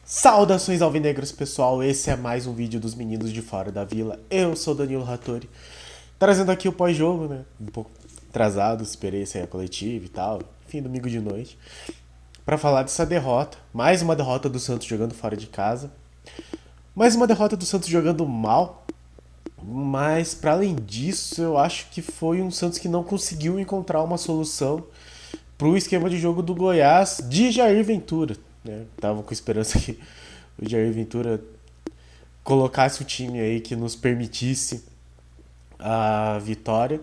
Saudações alvinegros, pessoal, esse é mais um vídeo dos meninos de fora da vila. Eu sou Danilo Rattori, trazendo aqui o pós-jogo, né, um pouco atrasado, esperei sair a coletiva e tal, enfim, domingo de noite, pra falar dessa derrota, mais uma derrota do Santos jogando fora de casa, mais uma derrota do Santos jogando mal, mas para além disso, eu acho que foi um Santos que não conseguiu encontrar uma solução pro esquema de jogo do Goiás de Jair Ventura, né? Tava com esperança que o Jair Ventura colocasse o time aí que nos permitisse a vitória,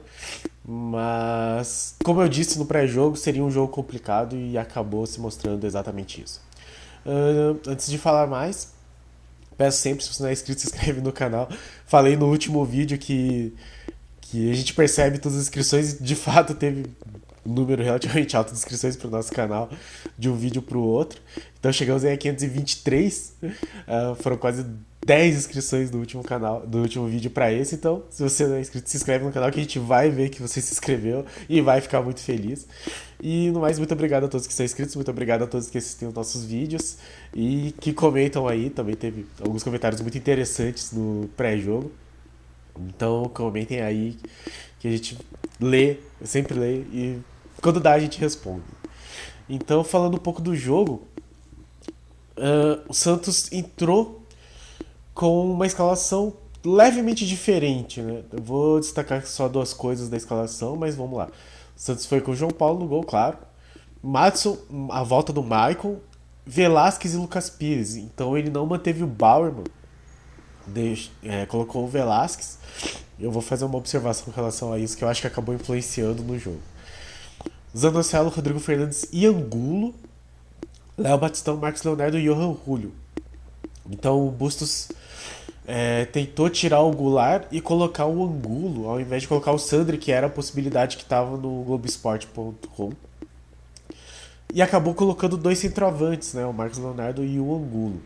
mas como eu disse no pré-jogo, seria um jogo complicado e acabou se mostrando exatamente isso. Antes de falar mais, peço sempre, se você não é inscrito, se inscreve no canal. Falei no último vídeo que a gente percebe todas as inscrições e de fato teve um número relativamente alto de inscrições para o nosso canal de um vídeo para o outro. Então chegamos aí a 523, foram quase 10 inscrições do último canal, do último vídeo para esse. Então, se você não é inscrito, se inscreve no canal que a gente vai ver que você se inscreveu e vai ficar muito feliz. E no mais, muito obrigado a todos que estão inscritos, muito obrigado a todos que assistem os nossos vídeos e que comentam aí. Também teve alguns comentários muito interessantes no pré-jogo. Então comentem aí que a gente lê, eu sempre lê e quando dá a gente responde. Então, falando um pouco do jogo, o Santos entrou com uma escalação levemente diferente, né? Eu vou destacar só duas coisas da escalação, mas vamos lá. O Santos foi com o João Paulo no gol, claro. Madison, a volta do Maicon, Velasquez e Lucas Pires. Então ele não manteve o Bauerman, colocou o Velasquez. Eu vou fazer uma observação com relação a isso que eu acho que acabou influenciando no jogo. Zanocelo, Rodrigo Fernandes e Angulo, Léo Batistão, Marcos Leonardo e Johan Julio. Então o Bustos tentou tirar o Goulart e colocar o Angulo, ao invés de colocar o Sandri, que era a possibilidade que estava no Globoesporte.com. E acabou colocando dois centroavantes, né, o Marcos Leonardo e o Angulo.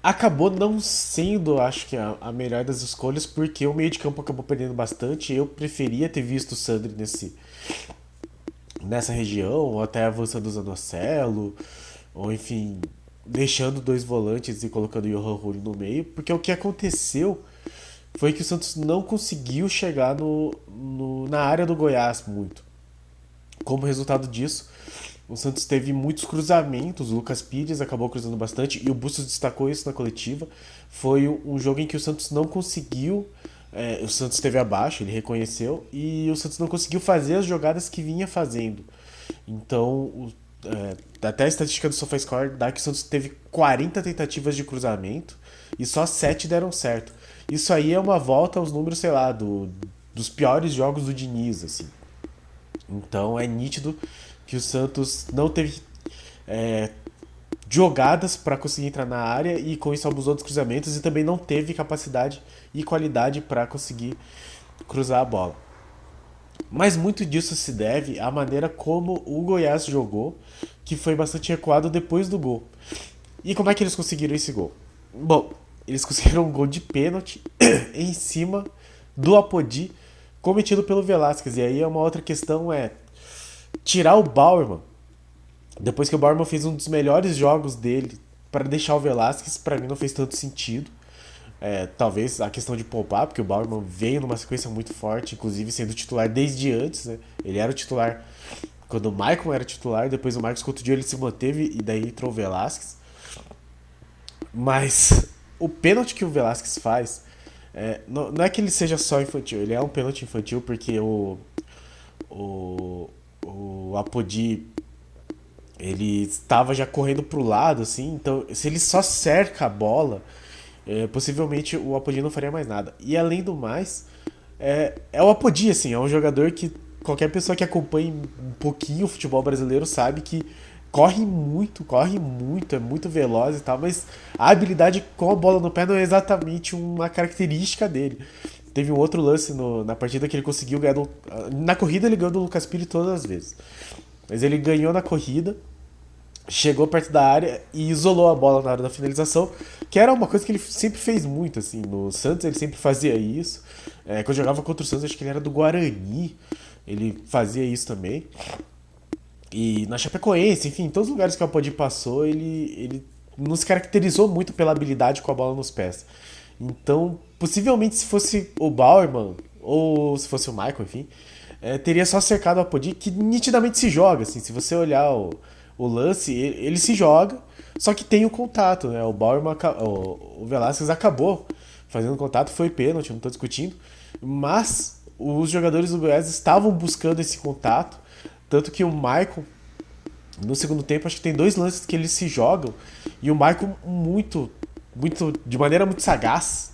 Acabou não sendo, acho que, a melhor das escolhas, porque o meio de campo acabou perdendo bastante. Eu preferia ter visto o Sandri nessa região, ou até avançando o Zanocelo, ou enfim, deixando dois volantes e colocando o Johan Julio no meio, porque o que aconteceu foi que o Santos não conseguiu chegar na área do Goiás muito. Como resultado disso, o Santos teve muitos cruzamentos, o Lucas Pires acabou cruzando bastante, e o Bustos destacou isso na coletiva. Foi um jogo em que o Santos não conseguiu, o Santos esteve abaixo, ele reconheceu, e o Santos não conseguiu fazer as jogadas que vinha fazendo. Então, até a estatística do SofaScore dá que o Santos teve 40 tentativas de cruzamento, e só 7 deram certo. Isso aí é uma volta aos números, sei lá, dos piores jogos do Diniz, assim. Então é nítido que o Santos não teve jogadas para conseguir entrar na área e com isso abusou dos cruzamentos e também não teve capacidade e qualidade para conseguir cruzar a bola. Mas muito disso se deve à maneira como o Goiás jogou, que foi bastante recuado depois do gol. E como é que eles conseguiram esse gol? Bom, eles conseguiram um gol de pênalti em cima do Apodi cometido pelo Velasquez. E aí é uma outra questão, tirar o Bauerman, depois que o Bauerman fez um dos melhores jogos dele, para deixar o Velasquez, para mim não fez tanto sentido. Talvez a questão de poupar, porque o Bauerman veio numa sequência muito forte, inclusive sendo titular desde antes, né? Ele era o titular quando o Maicon era titular, depois o Marcos contundiu, ele se manteve e daí entrou o Velasquez. Mas o pênalti que o Velasquez faz, não é que ele seja só infantil, ele é um pênalti infantil porque o Apodi ele estava já correndo pro lado, assim, então se ele só cerca a bola, possivelmente o Apodi não faria mais nada. E além do mais, o Apodi, assim, é um jogador que qualquer pessoa que acompanhe um pouquinho o futebol brasileiro sabe que corre muito, é muito veloz e tal, mas a habilidade com a bola no pé não é exatamente uma característica dele. Teve um outro lance na partida que ele conseguiu ganhar. Na corrida ele ganhou do Lucas Pires todas as vezes. Mas ele ganhou na corrida, chegou perto da área e isolou a bola na hora da finalização, que era uma coisa que ele sempre fez muito, assim. No Santos ele sempre fazia isso. Quando jogava contra o Santos, acho que ele era do Guarani, ele fazia isso também. E na Chapecoense, enfim, em todos os lugares que o Apodi passou, ele não se caracterizou muito pela habilidade com a bola nos pés. Então, possivelmente, se fosse o Bauerman, ou se fosse o Michael, enfim, teria só cercado o Apodi, que nitidamente se joga. Assim, se você olhar o lance, ele se joga, só que tem o contato, né? O Bauerman, o Velasquez acabou fazendo contato, foi pênalti, não estou discutindo, mas os jogadores do Goiás estavam buscando esse contato, tanto que o Michael, no segundo tempo, acho que tem dois lances que eles se jogam, e o Michael de maneira muito sagaz,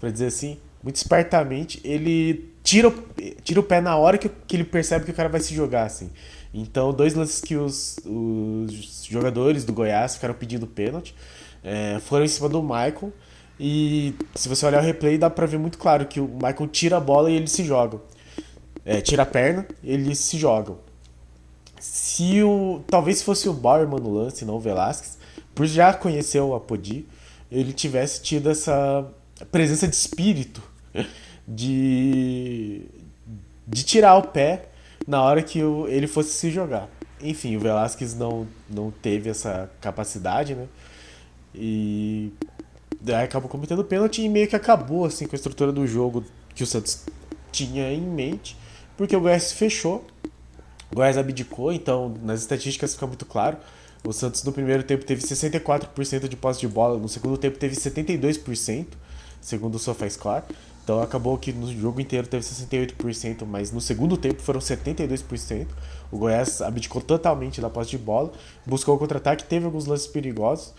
para dizer assim, muito espertamente, ele tira o pé na hora que ele percebe que o cara vai se jogar, assim. Então, dois lances que os jogadores do Goiás ficaram pedindo pênalti, foram em cima do Michael, e se você olhar o replay, dá pra ver muito claro que o Michael tira a bola e eles se jogam. Tira a perna, eles se jogam. Talvez se fosse o Bauerman no lance, não o Velasquez, por já conhecer o Apodi, ele tivesse tido essa presença de espírito de, de tirar o pé na hora que ele fosse se jogar. Enfim, o Velasquez não teve essa capacidade, né? E daí acabou cometendo pênalti e meio que acabou assim com a estrutura do jogo que o Santos tinha em mente, porque o Goiás fechou. O Goiás abdicou, então nas estatísticas fica muito claro. O Santos no primeiro tempo teve 64% de posse de bola, no segundo tempo teve 72%, segundo o SofaScore. Então acabou que no jogo inteiro teve 68%, mas no segundo tempo foram 72%. O Goiás abdicou totalmente da posse de bola, buscou o contra-ataque, teve alguns lances perigosos,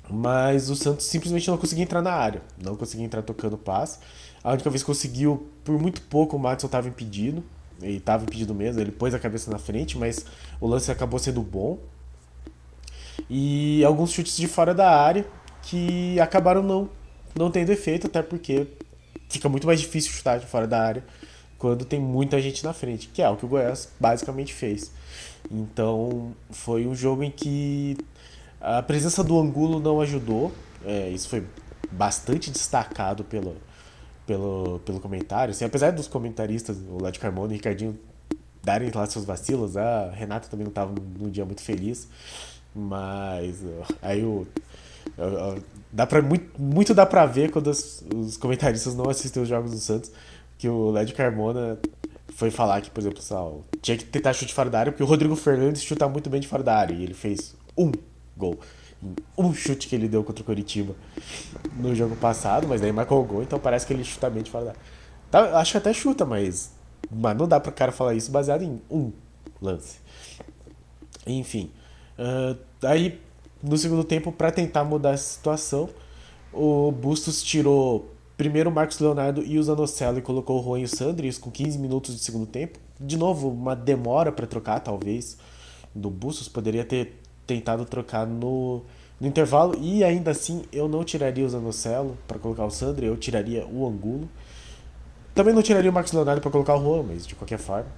mas o Santos simplesmente não conseguia entrar na área, não conseguia entrar tocando passe. A única vez que conseguiu, por muito pouco, o Madison estava impedido. Ele estava impedido mesmo, ele pôs a cabeça na frente, mas o lance acabou sendo bom. E alguns chutes de fora da área que acabaram não tendo efeito, até porque fica muito mais difícil chutar de fora da área quando tem muita gente na frente, que é o que o Goiás basicamente fez. Então foi um jogo em que a presença do Angulo não ajudou. Isso foi bastante destacado pelo comentário. Assim, apesar dos comentaristas, o Led Carmona e o Ricardinho, darem lá seus vacilos, a Renata também não estava num dia muito feliz. Mas aí muito dá pra ver quando os comentaristas não assistem os jogos do Santos, que o Led Carmona foi falar que, por exemplo, tinha que tentar chute fora da área, porque o Rodrigo Fernandes chuta muito bem de fora da área, e ele fez um gol. Um chute que ele deu contra o Coritiba no jogo passado, mas daí marcou o gol, então parece que ele chuta bem de fora da área. Tá, acho que até chuta, mas não dá pro cara falar isso baseado em um lance. Enfim. Aí, no segundo tempo, para tentar mudar essa situação, o Bustos tirou primeiro o Marcos Leonardo e o Zanocelo e colocou o Juan e o Sandri, isso com 15 minutos de segundo tempo. De novo, uma demora para trocar, talvez, do Bustos. Poderia ter tentado trocar no intervalo, e ainda assim eu não tiraria o Zanocelo para colocar o Sandri, eu tiraria o Angulo. Também não tiraria o Marcos Leonardo para colocar o Juan, mas de qualquer forma.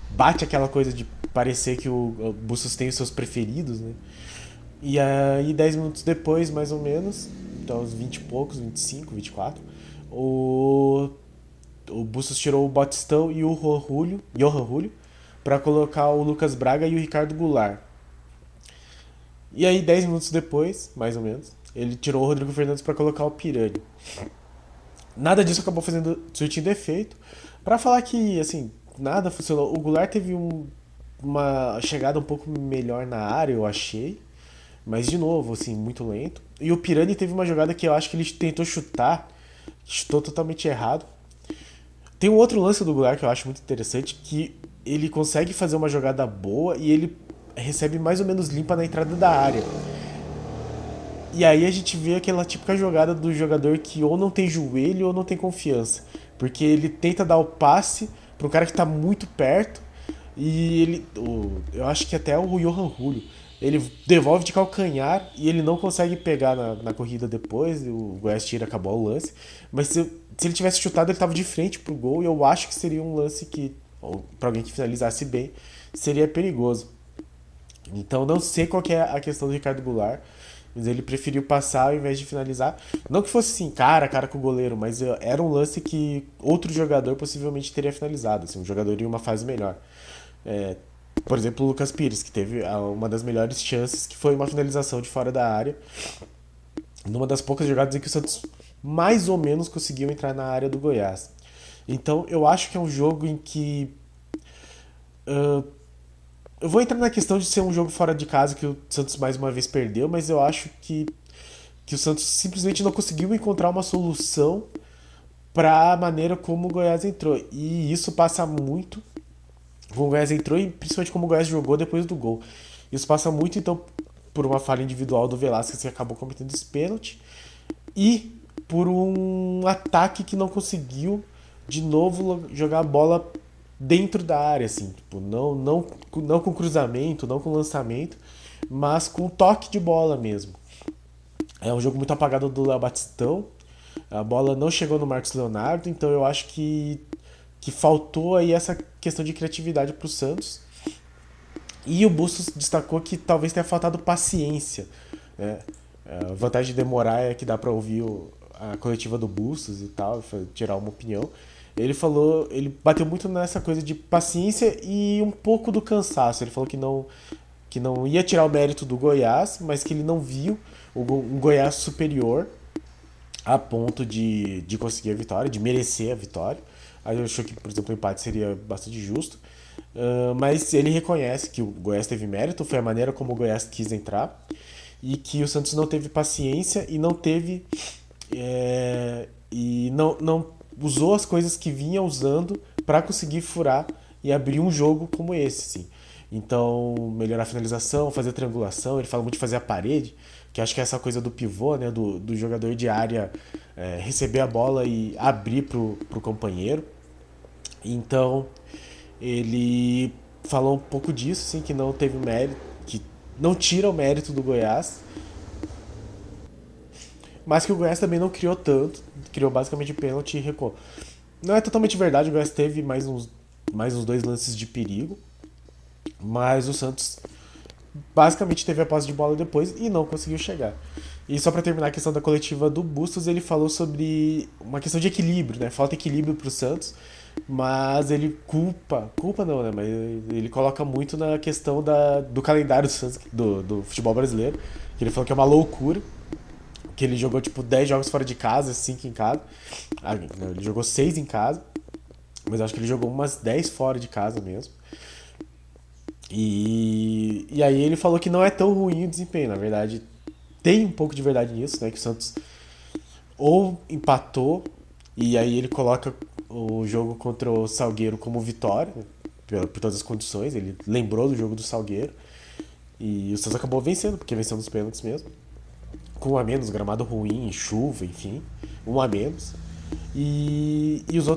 Bate aquela coisa de parecer que o Bustos tem os seus preferidos, né? E aí 10 minutos depois, mais ou menos, então uns 20 e poucos, 25, 24, o Bustos tirou o Batistão e o Johan Julio para colocar o Lucas Braga e o Ricardo Goulart. E aí 10 minutos depois, mais ou menos, ele tirou o Rodrigo Fernandes para colocar o Pirani. Nada disso acabou surtindo efeito. Para falar que, assim, nada funcionou. O Goulart teve uma chegada um pouco melhor na área, eu achei. Mas, de novo, assim, muito lento. E o Pirani teve uma jogada que eu acho que ele tentou chutou totalmente errado. Tem um outro lance do Goulart que eu acho muito interessante, que ele consegue fazer uma jogada boa e ele recebe mais ou menos limpa na entrada da área. E aí a gente vê aquela típica jogada do jogador que ou não tem joelho ou não tem confiança. Porque ele tenta dar o passe para um cara que está muito perto e eu acho que até o Johan Julio, ele devolve de calcanhar e ele não consegue pegar na corrida depois, o Goiás tira, acabou o lance. Mas se ele tivesse chutado, ele estava de frente pro gol, e eu acho que seria um lance que, para alguém que finalizasse bem, seria perigoso. Então não sei qual que é a questão do Ricardo Goulart. mas ele preferiu passar ao invés de finalizar. Não que fosse assim, cara a cara com o goleiro, mas era um lance que outro jogador possivelmente teria finalizado, assim, um jogador em uma fase melhor. É, por exemplo, o Lucas Pires, que teve uma das melhores chances, que foi uma finalização de fora da área, numa das poucas jogadas em que o Santos mais ou menos conseguiu entrar na área do Goiás. Então eu acho que é um jogo em que. Uh, eu vou entrar na questão de ser um jogo fora de casa que o Santos mais uma vez perdeu, mas eu acho que o Santos simplesmente não conseguiu encontrar uma solução para a maneira como o Goiás entrou. E isso passa muito como o Goiás entrou e principalmente como o Goiás jogou depois do gol. Isso passa muito, então, por uma falha individual do Velasquez que acabou cometendo esse pênalti e por um ataque que não conseguiu de novo jogar a bola dentro da área, assim, tipo, não com cruzamento, não com lançamento, mas com toque de bola mesmo. É um jogo muito apagado do Léo Batistão. A bola não chegou no Marcos Leonardo, então eu acho que faltou aí essa questão de criatividade para o Santos. E o Bustos destacou que talvez tenha faltado paciência, né? A vantagem de demorar é que dá para ouvir a coletiva do Bustos e tal, tirar uma opinião. Ele falou, ele bateu muito nessa coisa de paciência e um pouco do cansaço. Ele falou que não ia tirar o mérito do Goiás, mas que ele não viu um Goiás superior a ponto de conseguir a vitória, de merecer a vitória. Aí eu achou que, por exemplo, o empate seria bastante justo. Mas ele reconhece que o Goiás teve mérito, foi a maneira como o Goiás quis entrar, e que o Santos não teve paciência e não teve. E não usou as coisas que vinha usando para conseguir furar e abrir um jogo como esse, sim. Então, melhorar a finalização, fazer a triangulação, ele fala muito de fazer a parede, que acho que é essa coisa do pivô, né, do jogador de área receber a bola e abrir pro companheiro. Então, ele falou um pouco disso, assim, que não teve mérito, que não tira o mérito do Goiás, mas que o Goiás também não criou tanto, criou basicamente pênalti e recuou. Não é totalmente verdade, o Goiás teve mais uns dois lances de perigo, mas o Santos basicamente teve a posse de bola depois e não conseguiu chegar. E só para terminar a questão da coletiva do Bustos, ele falou sobre uma questão de equilíbrio, né? Falta equilíbrio pro Santos, mas ele culpa não, né? Mas ele coloca muito na questão do calendário do Santos, do futebol brasileiro, que ele falou que é uma loucura, que ele jogou tipo 10 jogos fora de casa, 5 em casa. Ele jogou 6 em casa, mas acho que ele jogou umas 10 fora de casa mesmo. E aí ele falou que não é tão ruim o desempenho, na verdade tem um pouco de verdade nisso, né? Que o Santos ou empatou e aí ele coloca o jogo contra o Salgueiro como vitória, né, por todas as condições, ele lembrou do jogo do Salgueiro e o Santos acabou vencendo, porque venceu nos pênaltis mesmo, com um a menos, gramado ruim, chuva, enfim, um a menos. E as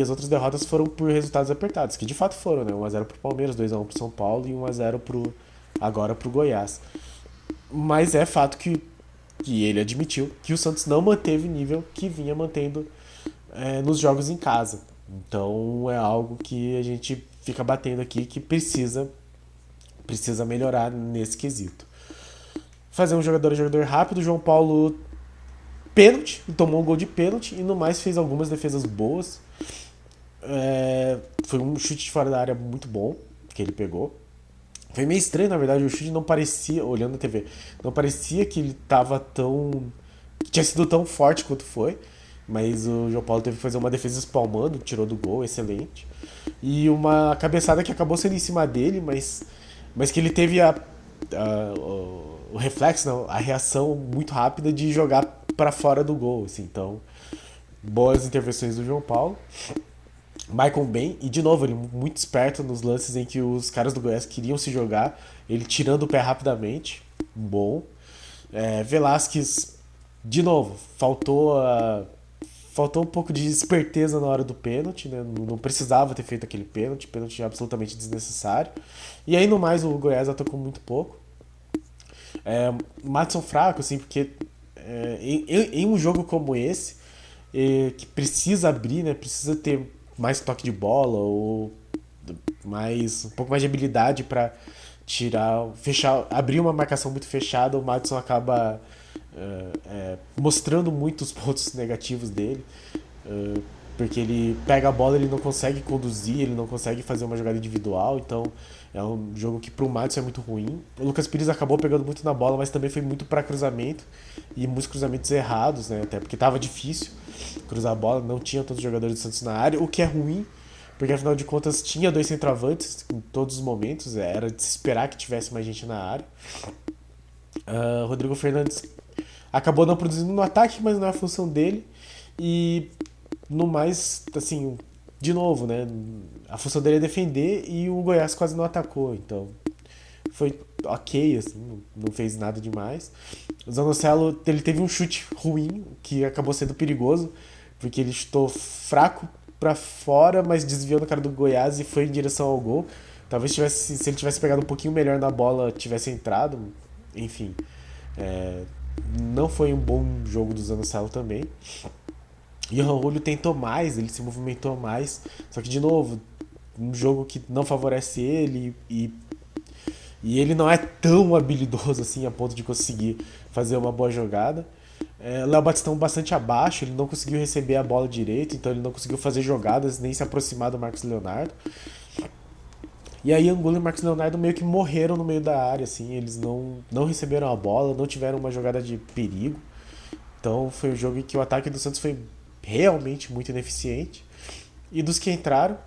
outras derrotas foram por resultados apertados, que de fato foram, né? 1x0 pro Palmeiras, 2x1 pro São Paulo e 1x0 agora pro Goiás. Mas é fato que ele admitiu que o Santos não manteve o nível que vinha mantendo nos jogos em casa. Então é algo que a gente fica batendo aqui que precisa melhorar nesse quesito. Fazer um jogador rápido, João Paulo pênalti, tomou um gol de pênalti e no mais fez algumas defesas boas. Foi um chute de fora da área muito bom que ele pegou. Foi meio estranho, na verdade, o chute não parecia, olhando na TV, não parecia que ele tava que tinha sido tão forte quanto foi, mas o João Paulo teve que fazer uma defesa espalmando, tirou do gol, excelente. E uma cabeçada que acabou sendo em cima dele, mas que ele teve o reflexo, não, a reação muito rápida de jogar para fora do gol, assim. Então, boas intervenções do João Paulo. Michael bem, e de novo, ele muito esperto nos lances em que os caras do Goiás queriam se jogar, ele tirando o pé rapidamente, bom. Velasquez, de novo, faltou um pouco de esperteza na hora do pênalti, né? Não precisava ter feito aquele pênalti absolutamente desnecessário. E aí no mais o Goiás atacou muito pouco. Madison fraco, assim, porque em um jogo como esse, que precisa abrir, né? Precisa ter mais toque de bola ou um pouco mais de habilidade abrir uma marcação muito fechada, o Madison acaba mostrando muito os pontos negativos dele, uh, porque ele pega a bola, ele não consegue conduzir, ele não consegue fazer uma jogada individual, então é um jogo que pro Madison é muito ruim. O Lucas Pires acabou pegando muito na bola, mas também foi muito para cruzamento, e muitos cruzamentos errados, né, até porque tava difícil cruzar a bola, não tinha tantos jogadores do Santos na área, o que é ruim, porque afinal de contas tinha dois centroavantes em todos os momentos, era de se esperar que tivesse mais gente na área. Rodrigo Fernandes acabou não produzindo no ataque, mas não é a função dele. E no mais, assim, de novo, né? A função dele é defender e o Goiás quase não atacou, então foi ok, assim, não fez nada demais. O Zanocelo, ele teve um chute ruim, que acabou sendo perigoso, porque ele chutou fraco pra fora, mas desviou no cara do Goiás e foi em direção ao gol. Talvez se ele tivesse pegado um pouquinho melhor na bola, tivesse entrado. Enfim, é, não foi um bom jogo do Zanocelo também. E o Raulho tentou mais, ele se movimentou mais, só que de novo, um jogo que não favorece ele e ele não é tão habilidoso assim a ponto de conseguir fazer uma boa jogada. Léo Batistão bastante abaixo, ele não conseguiu receber a bola direito, então ele não conseguiu fazer jogadas nem se aproximar do Marcos Leonardo. E aí Angulo e Marcos Leonardo meio que morreram no meio da área, assim, eles não receberam a bola, não tiveram uma jogada de perigo. Então foi um jogo em que o ataque do Santos foi realmente muito ineficiente. E dos que entraram,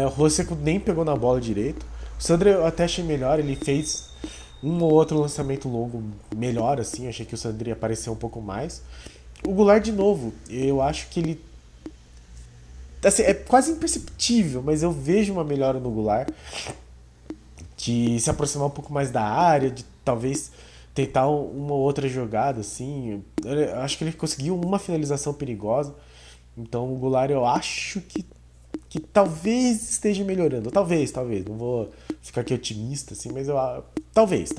o Rosseco nem pegou na bola direito. O Sandro eu até achei melhor, ele fez um ou outro lançamento longo melhor, assim, achei que o Sandro ia aparecer um pouco mais. O Goulart, de novo, eu acho que ele... Assim, é quase imperceptível, mas eu vejo uma melhora no Goulart, de se aproximar um pouco mais da área, de talvez tentar uma outra jogada, assim. Eu acho que ele conseguiu uma finalização perigosa. Então o Goulart eu acho que talvez esteja melhorando. Talvez. Não vou ficar aqui otimista, assim, mas talvez.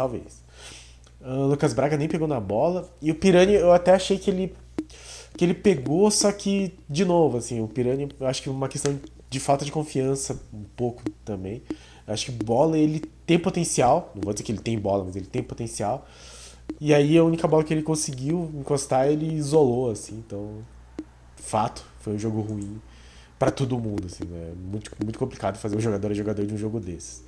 O Lucas Braga nem pegou na bola. E o Pirani eu até achei que ele pegou, só que, de novo, assim, o Pirani eu acho que é uma questão de falta de confiança um pouco também. Eu acho que bola ele tem potencial, não vou dizer que ele tem bola, mas ele tem potencial. E aí a única bola que ele conseguiu encostar, ele isolou, assim, então, fato, foi um jogo ruim pra todo mundo, assim, né? Muito, muito complicado fazer um jogador a jogador de um jogo desses.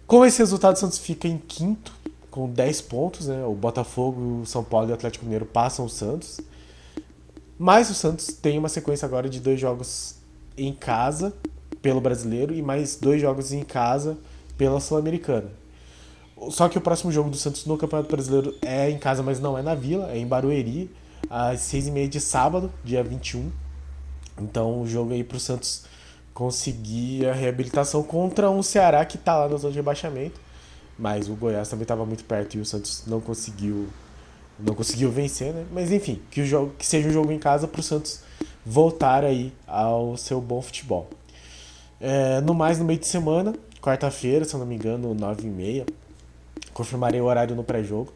Com esse resultado, o Santos fica em quinto, com 10 pontos, né? O Botafogo, o São Paulo e o Atlético Mineiro passam o Santos. Mas o Santos tem uma sequência agora de 2 jogos em casa pelo Brasileiro e mais 2 jogos em casa pela Sul-Americana. Só que o próximo jogo do Santos no Campeonato Brasileiro é em casa, mas não é na Vila, é em Barueri, às 6h30 de sábado, dia 21. Então o jogo aí pro Santos conseguir a reabilitação contra um Ceará que tá lá na zona de rebaixamento. Mas o Goiás também estava muito perto e o Santos não conseguiu vencer, né? Mas enfim, que seja um jogo em casa pro Santos voltar aí ao seu bom futebol. No mais, no meio de semana, quarta-feira, se eu não me engano, 9h30, confirmarei o horário no pré-jogo.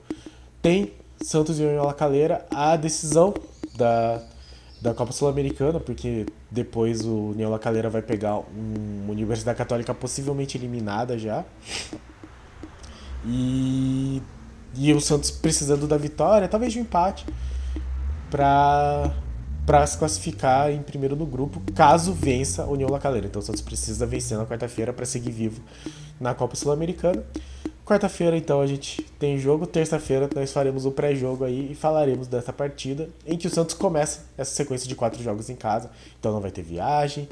Tem Santos e União La Calera, a decisão da Copa Sul-Americana, porque depois o União La Calera vai pegar uma Universidade Católica possivelmente eliminada já. E o Santos precisando da vitória, talvez de um empate, para se classificar em primeiro no grupo, caso vença a União La Calera. Então o Santos precisa vencer na quarta-feira para seguir vivo na Copa Sul-Americana. Quarta-feira, então, a gente tem jogo. Terça-feira nós faremos o pré-jogo aí e falaremos dessa partida, em que o Santos começa essa sequência de 4 jogos em casa. Então não vai ter viagem.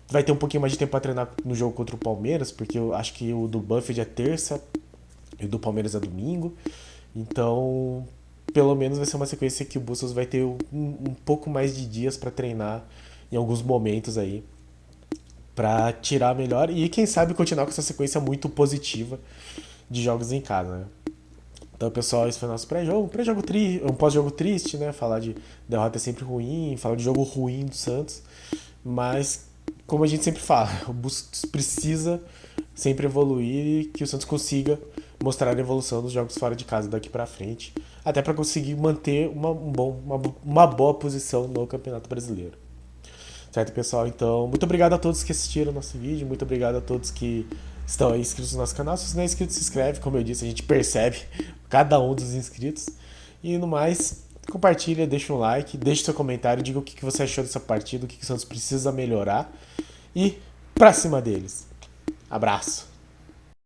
Vai ter um pouquinho mais de tempo para treinar no jogo contra o Palmeiras, porque eu acho que o do Banfield é terça e o do Palmeiras é domingo. Então, pelo menos vai ser uma sequência que o Bustos vai ter um pouco mais de dias para treinar em alguns momentos aí, para tirar melhor e quem sabe continuar com essa sequência muito positiva de jogos em casa, né? Então, pessoal, esse foi o nosso pré-jogo. Um pós-jogo triste, né? Falar de derrota é sempre ruim, falar de jogo ruim do Santos. Mas, como a gente sempre fala, o Bustos precisa sempre evoluir e que o Santos consiga mostrar a evolução dos jogos fora de casa daqui pra frente, até para conseguir manter uma boa posição no Campeonato Brasileiro. Certo, pessoal? Então, muito obrigado a todos que assistiram o nosso vídeo, muito obrigado a todos que estão aí inscritos no nosso canal. Se você não é inscrito, se inscreve. Como eu disse, a gente percebe cada um dos inscritos. E no mais, compartilha, deixa um like, deixa seu comentário, diga o que você achou dessa partida, o que o Santos precisa melhorar. E pra cima deles. Abraço.